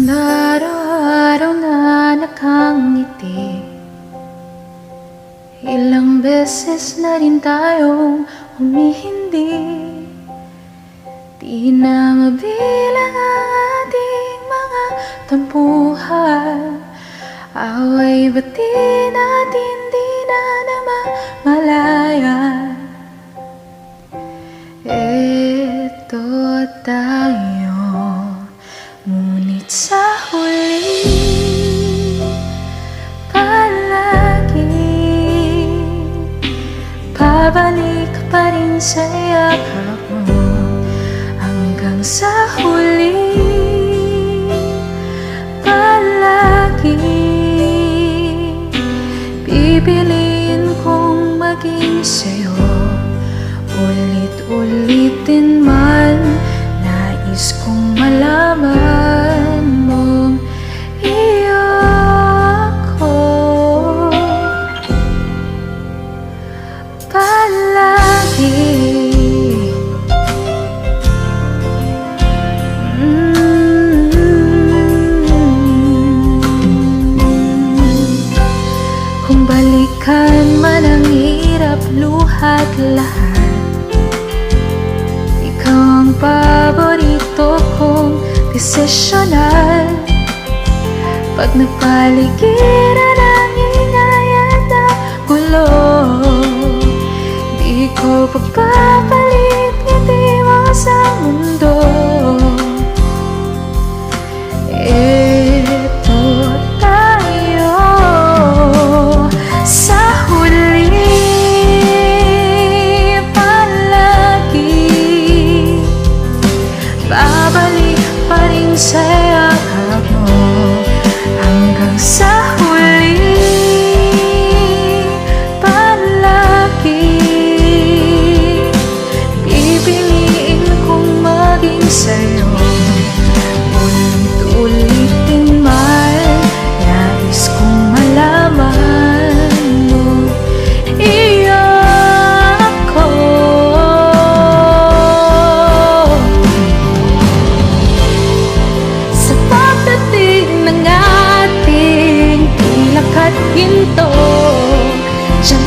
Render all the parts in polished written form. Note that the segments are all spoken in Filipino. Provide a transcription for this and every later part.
Araw-araw na nakangiti, ilang beses na rin tayong humihindi. Di na mabilang ang ating mga tampuhan, away ba't di natin di na namamalayan. Eto tayo, ngunit sa huli palagi pabalik pa rin sa yakap mo. Hanggang sa huli palagi pipiliin kong maging sa'yo. Ulit-ulitin man, nais kong malaman mong iyo ako palagi. Kung balikan man ang hirap, luha't lahat, ikaw ang paborito kong desisyonan. Pag napaligiran ang ingay at ang gulo, di ko pagpapalit ngiti mo sa mundo. Eto tayo sa huli palagi, babalik pa rin sa yakap mo. Hanggang sa huli palagi pipiliin kong maging sa'yo. Ulit-ulitin man, nais kong malaman mo iyo ako. Sa pagdating ng ating pilak at ginto, siya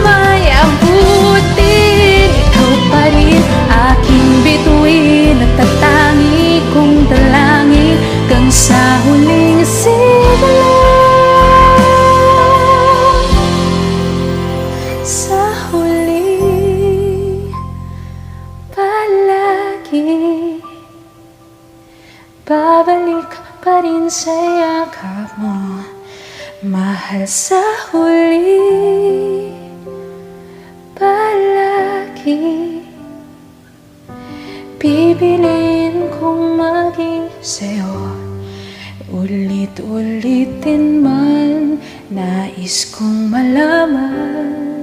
may abutin, ikaw pa rin aking bituin at tatangi kong dalangin hanggang sa huling sigla. Sa huli palagi babalik pa rin sa yakap mo, mahal. Sa huli palagi pipiliin kong maging sa'yo. Ulit-ulitin man, nais kong malaman